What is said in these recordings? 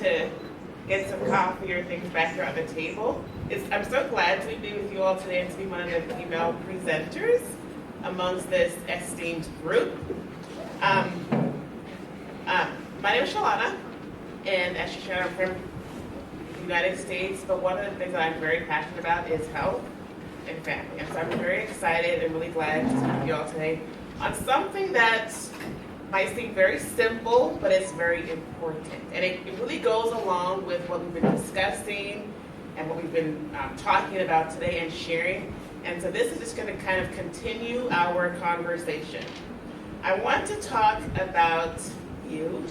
to get some coffee or things back here on the table. I'm so glad to be with you all today and to be one of the female presenters amongst this esteemed group. My name is Chelauna, and as she shared, I'm from the United States, but one of the things that I'm very passionate about is health and family. And so I'm very excited and really glad to speak with you all today on something that might seem very simple, but it's very important. And it really goes along with what we've been discussing and what we've been talking about today and sharing. And so this is just going to kind of continue our conversation. I want to talk about you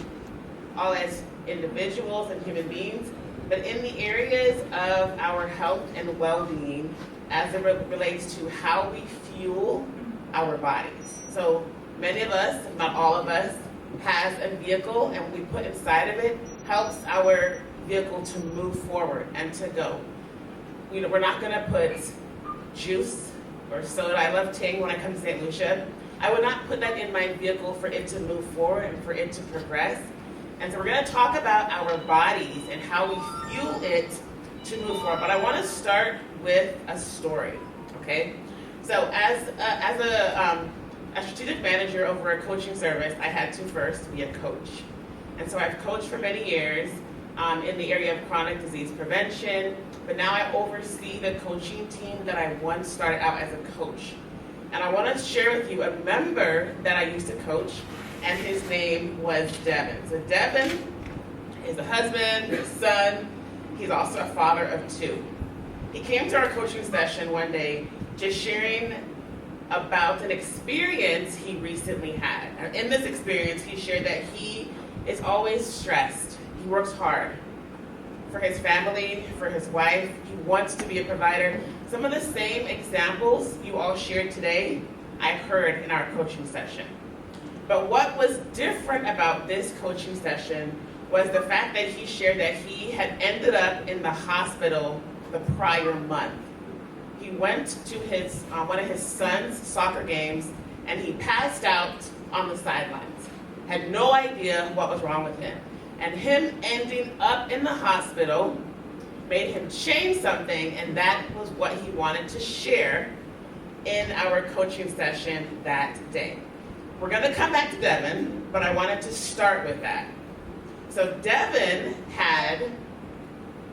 all as individuals and human beings, but in the areas of our health and well-being as it relates to how we fuel our bodies. So many of us, if not all of us, has a vehicle, and what we put inside of it helps our vehicle to move forward and to go. We're not going to put juice or soda. I love Ting when I come to St. Lucia. I would not put that in my vehicle for it to move forward and for it to progress. And so we're going to talk about our bodies and how we fuel it to move forward. But I want to start with a story, okay? So as a strategic manager over a coaching service, I had to first be a coach. And so I've coached for many years in the area of chronic disease prevention, but now I oversee the coaching team that I once started out as a coach. And I want to share with you a member that I used to coach, and his name was Devin. So Devin is a husband, a son. He's also a father of two. He came to our coaching session one day just sharing about an experience he recently had. And in this experience, he shared that he is always stressed. He works hard for his family, for his wife. He wants to be a provider. Some of the same examples you all shared today, I heard in our coaching session. But what was different about this coaching session was the fact that he shared that he had ended up in the hospital the prior month. He went to his one of his son's soccer games, and he passed out on the sidelines. Had no idea what was wrong with him. And him ending up in the hospital made him change something, and that was what he wanted to share in our coaching session that day. We're going to come back to Devin, but I wanted to start with that. So Devin had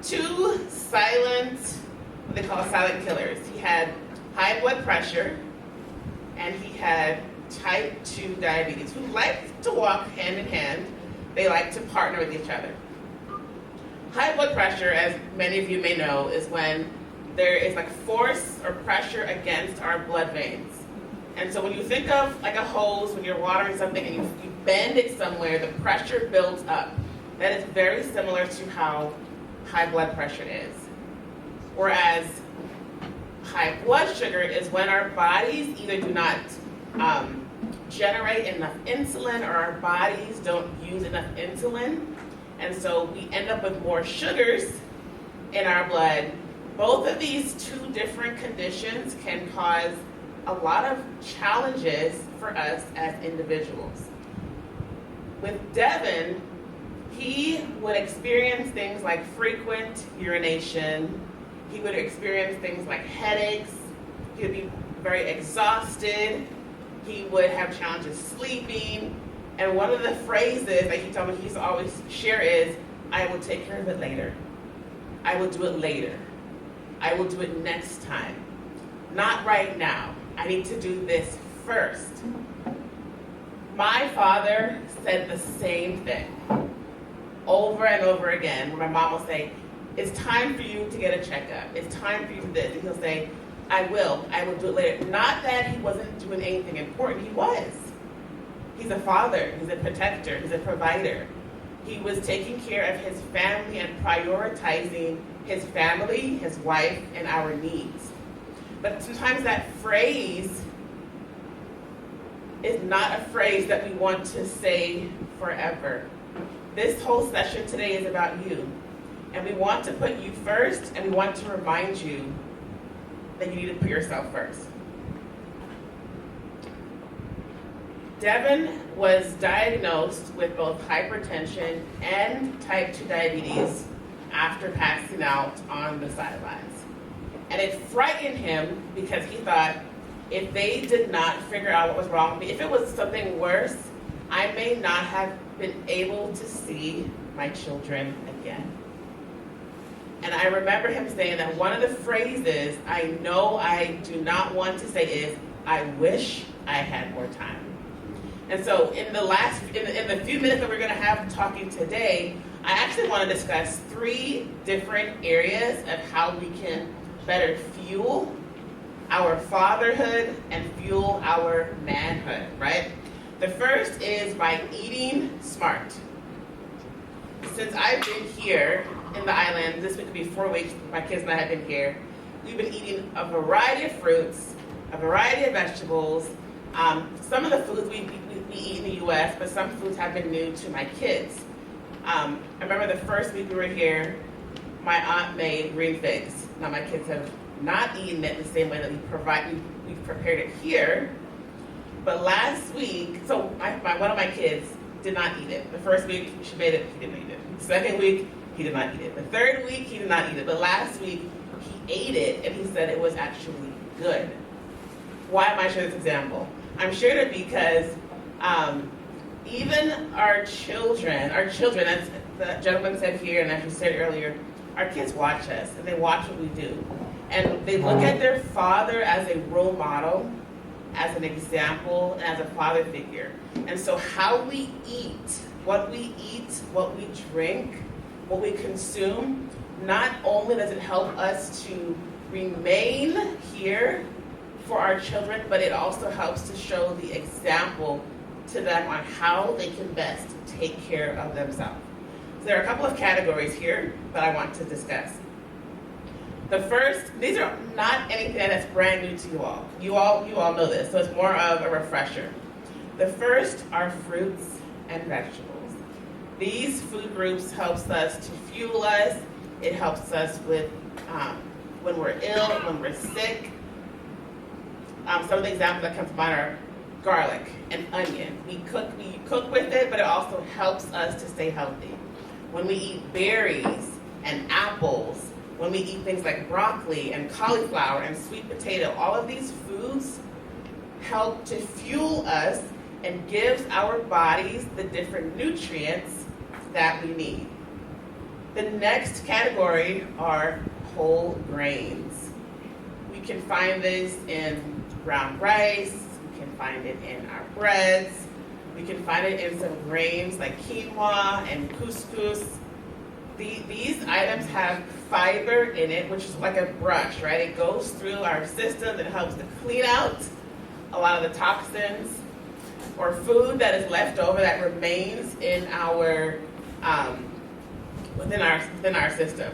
two silent, what they call silent killers. He had high blood pressure, and he had type 2 diabetes, who like to walk hand in hand. They like to partner with each other. High blood pressure, as many of you may know, is when there is like force or pressure against our blood veins. And so when you think of like a hose, when you're watering something and you bend it somewhere, the pressure builds up. That is very similar to how high blood pressure is. Whereas high blood sugar is when our bodies either do not generate enough insulin, or our bodies don't use enough insulin. And so we end up with more sugars in our blood. Both of these two different conditions can cause a lot of challenges for us as individuals. With Devin, he would experience things like frequent urination. He would experience things like headaches. He would be very exhausted. He would have challenges sleeping. And one of the phrases that he told me he used to always share is, I will take care of it later. I will do it later. I will do it next time. Not right now. I need to do this first. My father said the same thing over and over again, where my mom will say, it's time for you to get a checkup. It's time for you to do this. And he'll say, I will do it later. Not that he wasn't doing anything important. He was. He's a father. He's a protector. He's a provider. He was taking care of his family and prioritizing his family, his wife, and our needs. But sometimes that phrase is not a phrase that we want to say forever. This whole session today is about you. And we want to put you first, and we want to remind you that you need to put yourself first. Devin was diagnosed with both hypertension and type 2 diabetes after passing out on the sidelines. And it frightened him because he thought, if they did not figure out what was wrong with me, if it was something worse, I may not have been able to see my children again. And I remember him saying that one of the phrases I know I do not want to say is, I wish I had more time. And so in the few minutes that we're going to have talking today, I actually want to discuss 3 different areas of how we can better fuel our fatherhood and fuel our manhood, right? The first is by eating smart. Since I've been here in the island, this week will be 4 weeks, my kids and I have been here, we've been eating a variety of fruits, a variety of vegetables. Some of the foods we eat in the U.S., but some foods have been new to my kids. I remember the first week we were here, my aunt made green figs. Now my kids have not eaten it the same way that we've prepared it here. But last week, so one of my kids did not eat it. The first week she made it, he didn't eat it. The second week, he did not eat it. The third week, he did not eat it. But last week, he ate it and he said it was actually good. Why am I sharing this example? I'm sharing it because even our children, as the gentleman said here and as you said earlier, our kids watch us and they watch what we do. And they look at their father as a role model, as an example, and as a father figure. And so how we eat, what we drink, what we consume, not only does it help us to remain here for our children, but it also helps to show the example to them on how they can best take care of themselves. So there are a couple of categories here that I want to discuss. The first, these are not anything that's brand new to you all. You all know this, so it's more of a refresher. The first are fruits and vegetables. These food groups helps us to fuel us. It helps us with when we're ill, when we're sick. Some of the examples that come to mind are garlic and onion. We cook with it, but it also helps us to stay healthy. When we eat berries and apples, when we eat things like broccoli and cauliflower and sweet potato, all of these foods help to fuel us and gives our bodies the different nutrients that we need. The next category are whole grains. We can find this in brown rice, we can find it in our breads, we can find it in some grains like quinoa and couscous. These items have fiber in it, which is like a brush, right? It goes through our system and helps to clean out a lot of the toxins or food that is left over that remains in our within our system.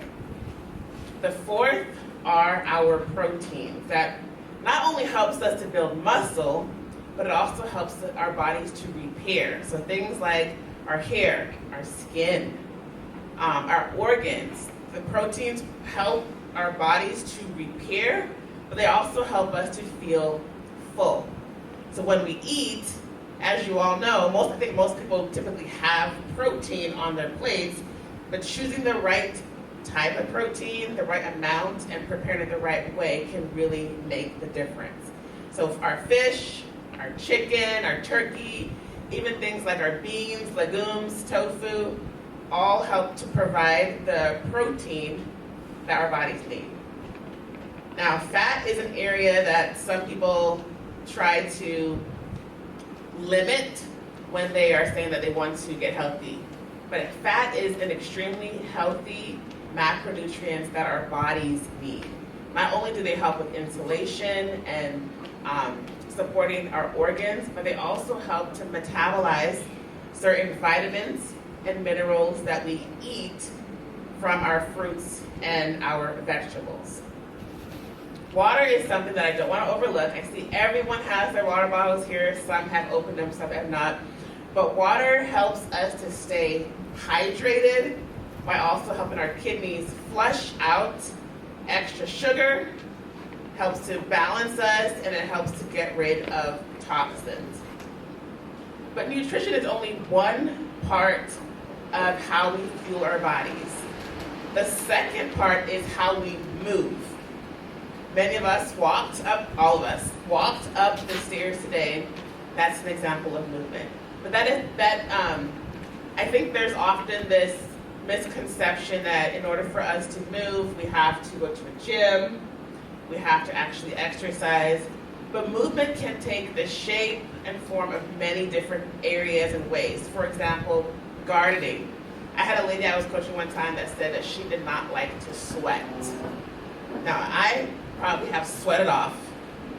The fourth are our proteins that not only helps us to build muscle, but it also helps our bodies to repair. So things like our hair, our skin, our organs. The proteins help our bodies to repair, but they also help us to feel full. So when we eat, as you all know, I think most people typically have protein on their plates, but choosing the right type of protein, the right amount, and preparing it the right way can really make the difference. So our fish, our chicken, our turkey, even things like our beans, legumes, tofu, all help to provide the protein that our bodies need. Now, fat is an area that some people try to limit when they are saying that they want to get healthy. But fat is an extremely healthy macronutrients that our bodies need. Not only do they help with insulation and supporting our organs, but they also help to metabolize certain vitamins and minerals that we eat from our fruits and our vegetables. Water is something that I don't want to overlook. I see everyone has their water bottles here. Some have opened them, some have not. But water helps us to stay hydrated by also helping our kidneys flush out extra sugar, helps to balance us, and it helps to get rid of toxins. But nutrition is only one part of how we fuel our bodies. The second part is how we move. Many of us all of us walked up the stairs today. That's an example of movement. But I think there's often this misconception that in order for us to move, we have to go to a gym, we have to actually exercise. But movement can take the shape and form of many different areas and ways. For example, gardening. I had a lady I was coaching one time that said that she did not like to sweat. Now, I probably have sweated off,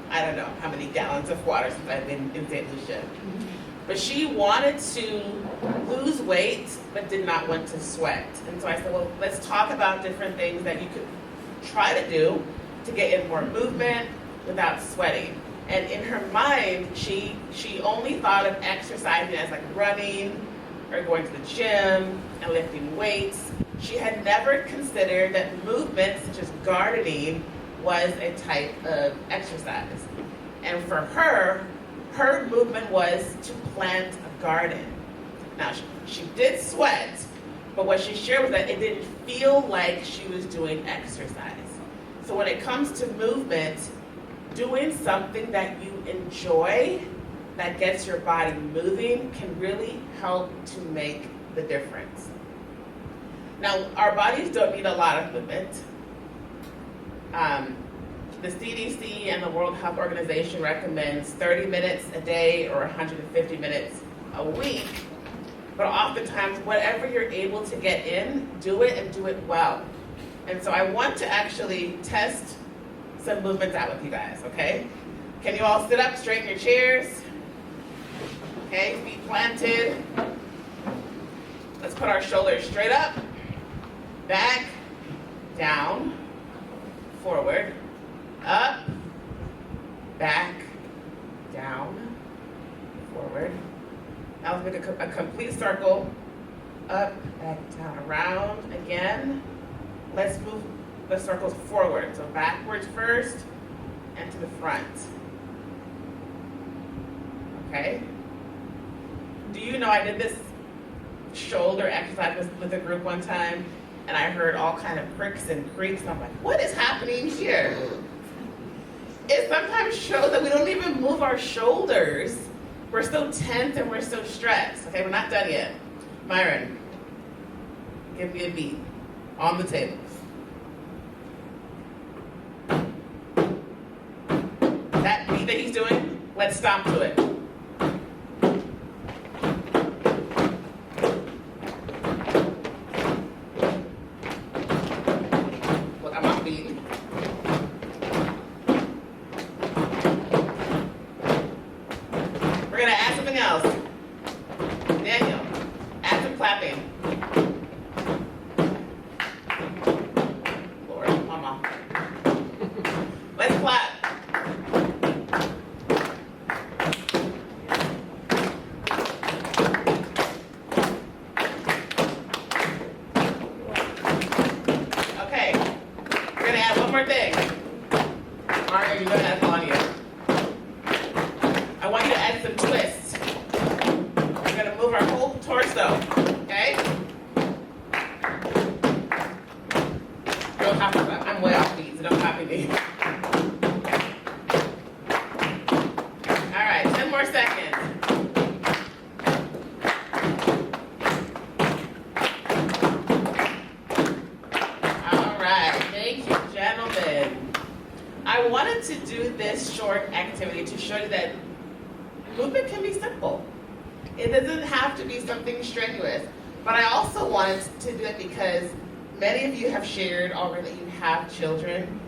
I don't know how many gallons of water since I've been in St. Lucia. But she wanted to lose weight, but did not want to sweat. And so I said, well, let's talk about different things that you could try to do to get in more movement without sweating. And in her mind, she only thought of exercising as like running or going to the gym and lifting weights. She had never considered that movement, such as gardening, was a type of exercise. And for her movement was to plant a garden. Now, she did sweat, but what she shared was that it didn't feel like she was doing exercise. So when it comes to movement, doing something that you enjoy, that gets your body moving, can really help to make the difference. Now, our bodies don't need a lot of movement. The CDC and the World Health Organization recommends 30 minutes a day or 150 minutes a week. But oftentimes, whatever you're able to get in, do it and do it well. And so I want to actually test some movements out with you guys, okay? Can you all sit up, straighten your chairs? Okay, feet planted. Let's put our shoulders straight up, back, down, forward, up, back, down, forward. Now let's make a complete circle, up, back, down, around again. Let's move the circles forward, so backwards first and to the front. Okay? Do you know I did this shoulder exercise with a group one time, and I heard all kind of cricks and creaks, and I'm like, what is happening here? It sometimes shows that we don't even move our shoulders. We're so tense and we're so stressed. Okay, we're not done yet. Myron, give me a beat on the tables. That beat that he's doing, let's stomp to it. Look, I'm off beat. We're gonna add something else. Daniel, add some clapping. Lord, mama. Let's clap. Okay, we're gonna add one more thing. Mario, you're gonna add on you. I want you to add some twists. We're gonna move our whole torso, okay? Don't copy me. I'm way off beat, so don't copy me. All right, 10 more seconds. All right, thank you, gentlemen. I wanted to do this short activity to show you that movement can be simple. It doesn't have to be something strenuous. But I also wanted to do it because many of you have shared already that you have children.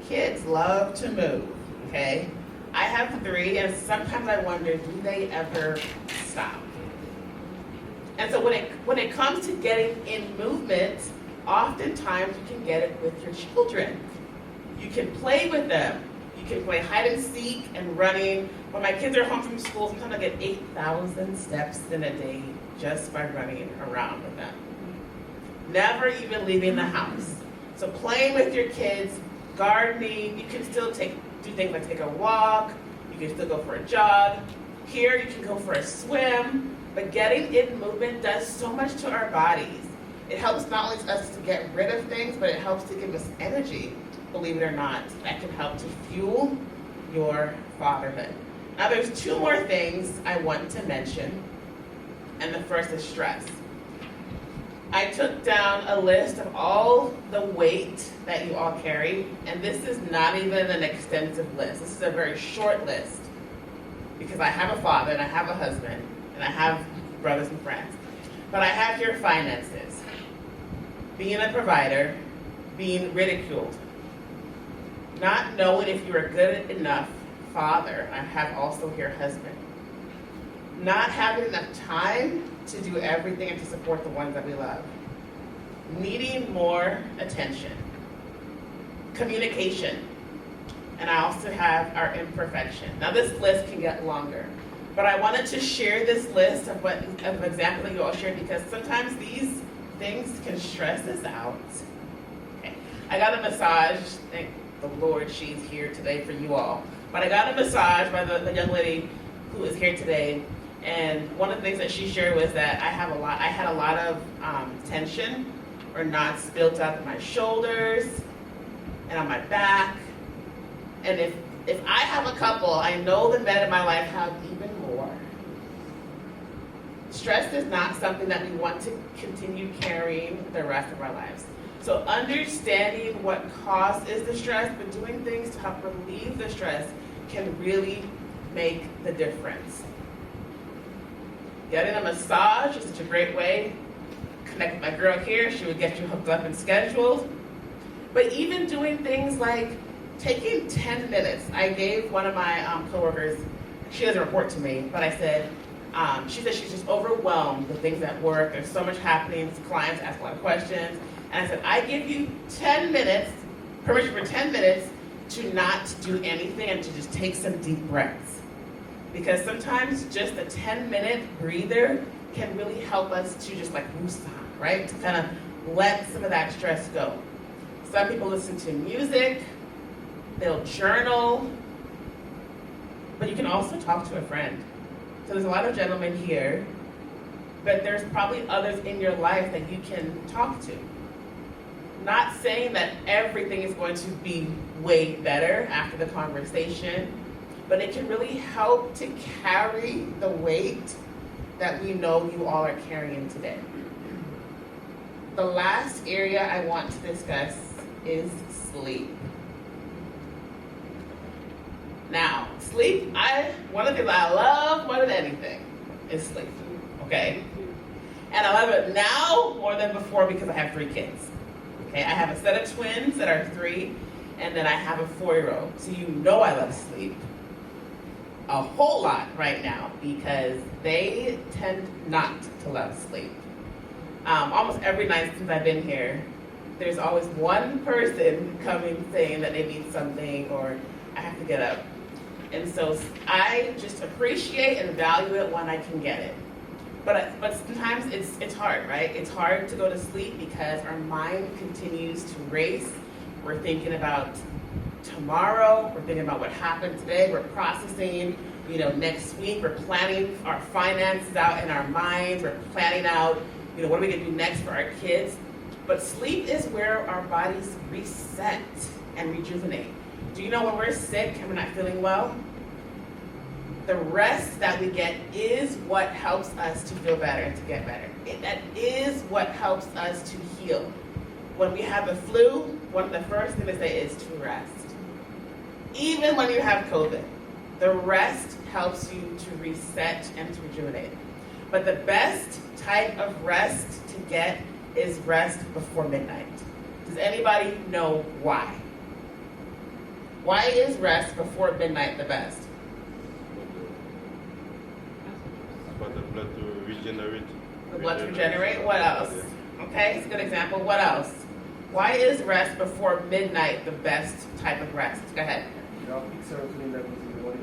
Kids love to move, okay? I have 3, and sometimes I wonder, do they ever stop? And so when it comes to getting in movement, oftentimes you can get it with your children. You can play with them. You can play hide and seek and running. When my kids are home from school, sometimes I get 8,000 steps in a day just by running around with them. Never even leaving the house. So playing with your kids, gardening, you can still do things like take a walk, you can still go for a jog. Here you can go for a swim, but getting in movement does so much to our bodies. It helps not only us to get rid of things, but it helps to give us energy, believe it or not. That can help to fuel your fatherhood. Now there's two more things I want to mention, and the first is stress. I took down a list of all the weight that you all carry, and this is not even an extensive list. This is a very short list because I have a father and I have a husband and I have brothers and friends. But I have your finances, being a provider, being ridiculed, not knowing if you're a good enough father. I have also here husband. Not having enough time to do everything and to support the ones that we love. Needing more attention. Communication. And I also have our imperfection. Now this list can get longer, but I wanted to share this list of an example that you all shared because sometimes these things can stress us out. Okay. I got a massage, thank the Lord she's here today for you all, but I got a massage by the young lady who is here today. And one of the things that she shared was that I had a lot of tension or knots built up in my shoulders and on my back. And if I have a couple, I know the men in my life have even more. Stress is not something that we want to continue carrying the rest of our lives. So understanding what causes the stress, but doing things to help relieve the stress can really make the difference. Getting a massage is such a great way. Connect with my girl here, she would get you hooked up and scheduled. But even doing things like taking 10 minutes. I gave one of my coworkers, she doesn't report to me, but I said, she said she's just overwhelmed with things at work. There's so much happening, clients ask a lot of questions. And I said, I give you 10 minutes, permission for 10 minutes to not do anything and to just take some deep breaths. Because sometimes just a 10-minute breather can really help us to just like woosah, right? To kind of let some of that stress go. Some people listen to music, they'll journal, but you can also talk to a friend. So there's a lot of gentlemen here, but there's probably others in your life that you can talk to. Not saying that everything is going to be way better after the conversation, but it can really help to carry the weight that we know you all are carrying today. The last area I want to discuss is sleep. Now, sleep, one of the things I love more than anything is sleep, okay? And I love it now more than before because I have 3 kids, okay? I have a set of twins that are 3, and then I have a 4-year-old. So you know I love sleep a whole lot right now because they tend not to love sleep. Almost every night since I've been here, there's always one person coming saying that they need something or I have to get up. And so I just appreciate and value it when I can get it. But sometimes it's hard, right? It's hard to go to sleep because our mind continues to race. We're thinking about tomorrow, we're thinking about what happened today, we're processing, next week, we're planning our finances out in our minds, we're planning out, what are we gonna do next for our kids? But sleep is where our bodies reset and rejuvenate. Do you know when we're sick and we're not feeling well? The rest that we get is what helps us to feel better and to get better. That is what helps us to heal. When we have the flu, one of the first things they say is to rest. Even when you have COVID, the rest helps you to reset and to rejuvenate. But the best type of rest to get is rest before midnight. Does anybody know why? Why is rest before midnight the best? For the blood to regenerate. The blood to regenerate? What else? Okay, it's a good example. What else? Why is rest before midnight the best type of rest? Go ahead. Serotonin levels in the body.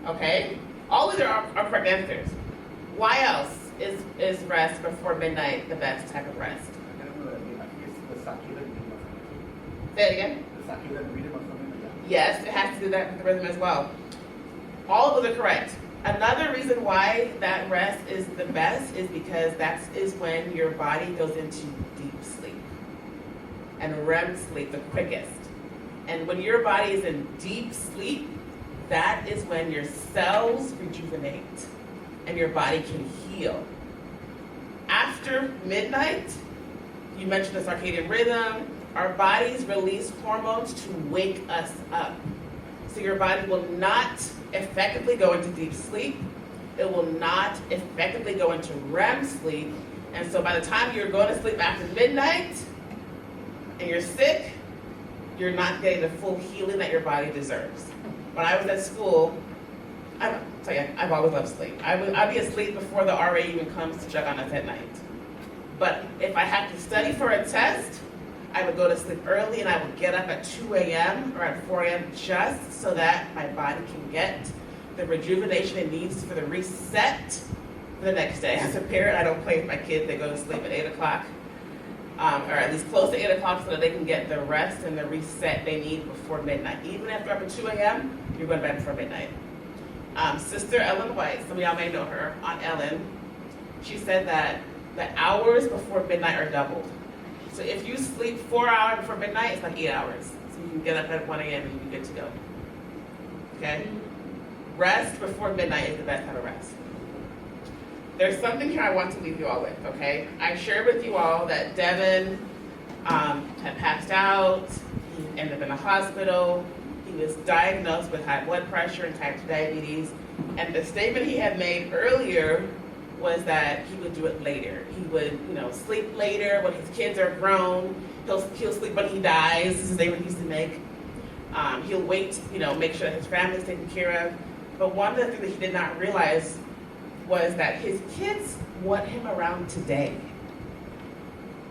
Okay. All of them are correct answers. Why else is rest before midnight the best type of rest? I don't know, it's the circadian rhythm or something. Say it again. The circadian rhythm or something like that. Yes, it has to do that with the rhythm as well. All of those are correct. Another reason why that rest is the best is because that is when your body goes into deep sleep and REM sleep the quickest. And when your body is in deep sleep, that is when your cells rejuvenate and your body can heal. After midnight, you mentioned the circadian rhythm, our bodies release hormones to wake us up. So your body will not effectively go into deep sleep. It will not effectively go into REM sleep. And so by the time you're going to sleep after midnight and you're sick, you're not getting the full healing that your body deserves. When I was at school, I've always loved sleep. I'd be asleep before the RA even comes to check on us at night. But if I had to study for a test, I would go to sleep early and I would get up at 2 a.m. or at 4 a.m. just so that my body can get the rejuvenation it needs for the reset for the next day. As a parent, I don't play with my kids. They go to sleep at 8 o'clock, or at least close to 8 o'clock so that they can get the rest and the reset they need before midnight. Even if they're up at 2 a.m., you're going to bed before midnight. Sister Ellen White, some of y'all may know her, on Ellen, she said that the hours before midnight are doubled. So if you sleep 4 hours before midnight, it's like 8 hours. So you can get up at 1 a.m. and you're good to go. Okay? Rest before midnight is the best kind of rest. There's something here I want to leave you all with, okay? I shared with you all that Devin had passed out. He ended up in a hospital. He was diagnosed with high blood pressure and type 2 diabetes. And the statement he had made earlier was that he would do it later. He would, sleep later when his kids are grown. He'll sleep when he dies. This is the statement he used to make. He'll wait, make sure that his family's taken care of. But one of the things that he did not realize was that his kids want him around today.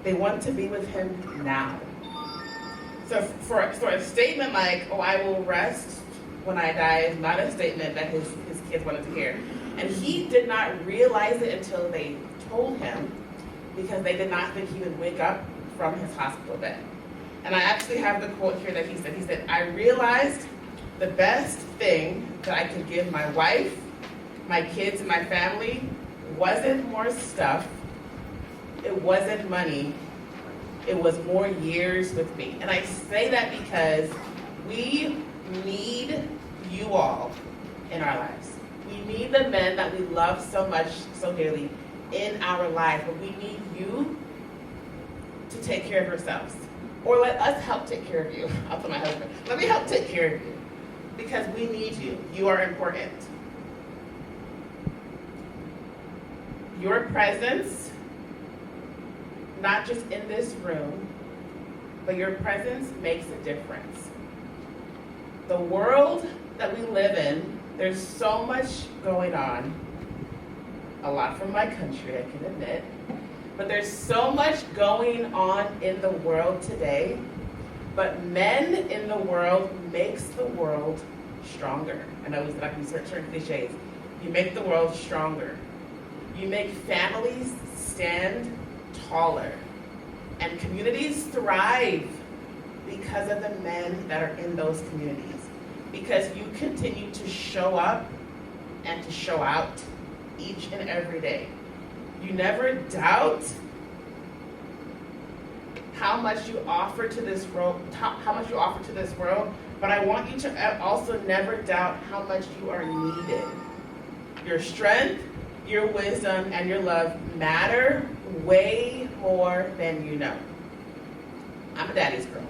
They want to be with him now. So for a statement like, "Oh, I will rest when I die," is not a statement that his kids wanted to hear. And he did not realize it until they told him, because they did not think he would wake up from his hospital bed. And I actually have the quote here that he said. He said, "I realized the best thing that I could give my wife, my kids, and my family wasn't more stuff, it wasn't money, it was more years with me." And I say that because we need you all in our lives. We need the men that we love so much, so dearly in our life, but we need you to take care of yourselves. Or let us help take care of you. I'll tell my husband, let me help take care of you. Because we need you. You are important. Your presence, not just in this room, but your presence makes a difference. The world that we live in, there's so much going on. A lot from my country, I can admit. But there's so much going on in the world today. But men in the world makes the world stronger. I know we like certain cliches. You make the world stronger. You make families stand taller. And communities thrive because of the men that are in those communities. Because you continue to show up and to show out each and every day. You never doubt how much you offer to this world, but I want you to also never doubt how much you are needed. Your strength, your wisdom, and your love matter way more than you know. I'm a daddy's girl.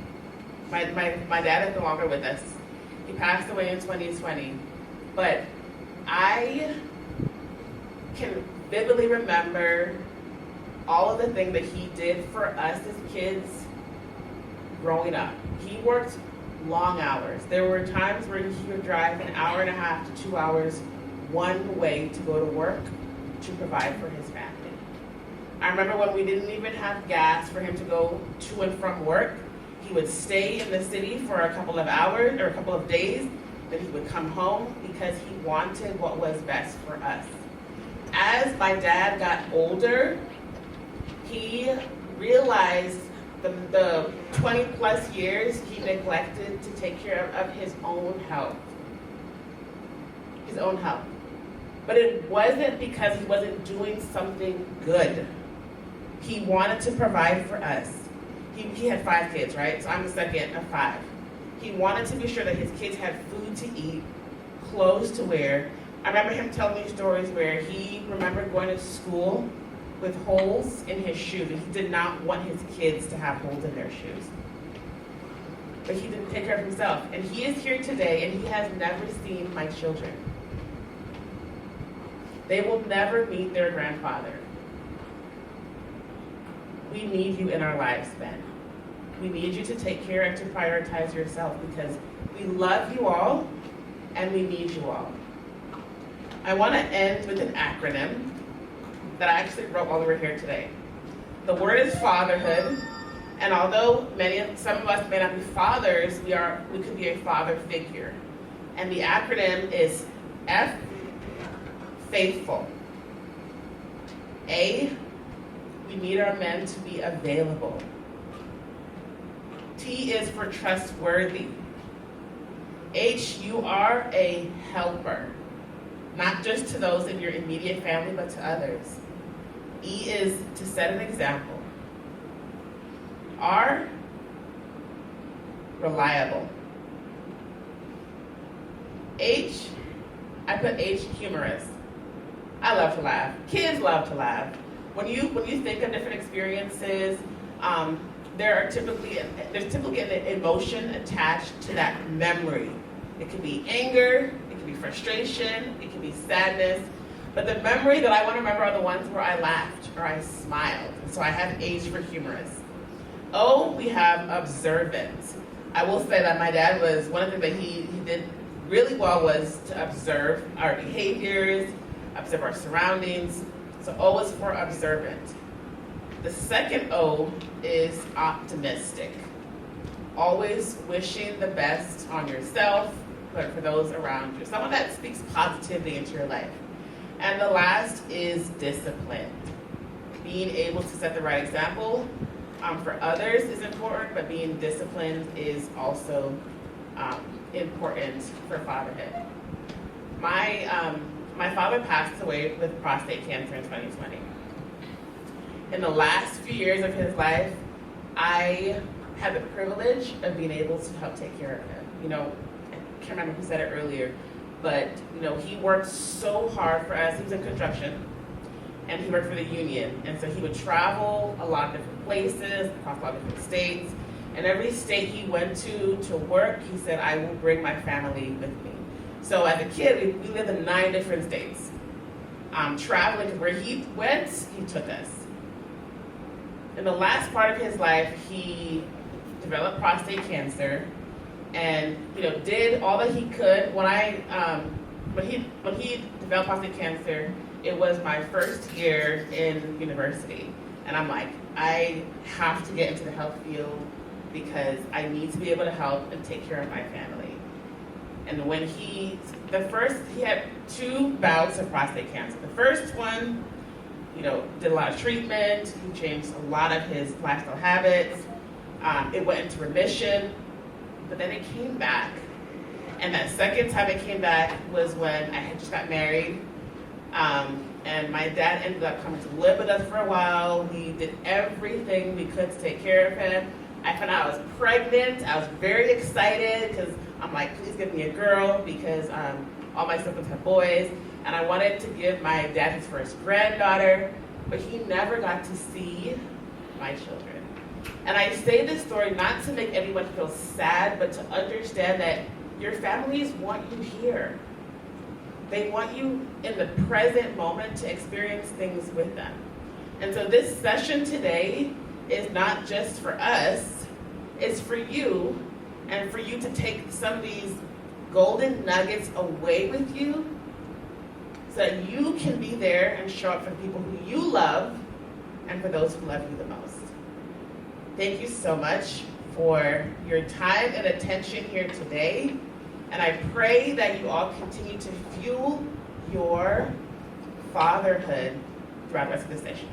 My dad is no longer with us. He passed away in 2020, but I can vividly remember all of the things that he did for us as kids growing up. He worked long hours. There were times where he would drive an hour and a half to 2 hours one way to go to work to provide for his family. I remember when we didn't even have gas for him to go to and from work. He would stay in the city for a couple of hours or a couple of days, then he would come home because he wanted what was best for us. As my dad got older, he realized the 20 plus years he neglected to take care of his own health. His own health. But it wasn't because he wasn't doing something good. He wanted to provide for us. He had 5 kids, right? So I'm the second of 5. He wanted to be sure that his kids had food to eat, clothes to wear. I remember him telling me stories where he remembered going to school with holes in his shoes, and he did not want his kids to have holes in their shoes. But he didn't take care of himself. And he is here today, and he has never seen my children. They will never meet their grandfather. We need you in our lives, Ben. We need you to take care and to prioritize yourself because we love you all and we need you all. I want to end with an acronym that I actually wrote while we were here today. The word is fatherhood, and although some of us may not be fathers, we could be a father figure. And the acronym is F, faithful. A, we need our men to be available. T is for trustworthy. H, you are a helper, not just to those in your immediate family, but to others. E is to set an example. R, reliable. H, I put H, humorous. I love to laugh. Kids love to laugh. When you think of different experiences, there's typically an emotion attached to that memory. It could be anger, it could be frustration, it could be sadness. But the memory that I want to remember are the ones where I laughed or I smiled. And so I have H for humorous. O, we have observant. I will say that my dad was, one of the things that he did really well was to observe our behaviors, observe our surroundings. So O is for observant. The second O is optimistic. Always wishing the best on yourself, but for those around you. Someone that speaks positivity into your life. And the last is disciplined. Being able to set the right example for others is important, but being disciplined is also important for fatherhood. My father passed away with prostate cancer in 2020. In the last few years of his life, I had the privilege of being able to help take care of him. You know, I can't remember who said it earlier, but you know, he worked so hard for us. He was in construction, and he worked for the union. And so he would travel a lot of different places, across a lot of different states. And every state he went to work, he said, I will bring my family with me. So as a kid, we lived in 9 different states. Traveling to where he went, he took us. In the last part of his life, he developed prostate cancer, and did all that he could. When he developed prostate cancer, it was my first year in university, and I'm like, I have to get into the health field because I need to be able to help and take care of my family. And when he had 2 bouts of prostate cancer. The first one, did a lot of treatment. He changed a lot of his lifestyle habits. It went into remission, but then it came back. And that second time it came back was when I had just got married. And my dad ended up coming to live with us for a while. We did everything we could to take care of him. I found out I was pregnant. I was very excited because I'm like, please give me a girl because all my siblings have boys. And I wanted to give my dad his first granddaughter, but he never got to see my children. And I say this story not to make anyone feel sad, but to understand that your families want you here. They want you in the present moment to experience things with them. And so this session today is not just for us, it's for you, and for you to take some of these golden nuggets away with you so that you can be there and show up for the people who you love and for those who love you the most. Thank you so much for your time and attention here today. And I pray that you all continue to fuel your fatherhood throughout the rest of the session.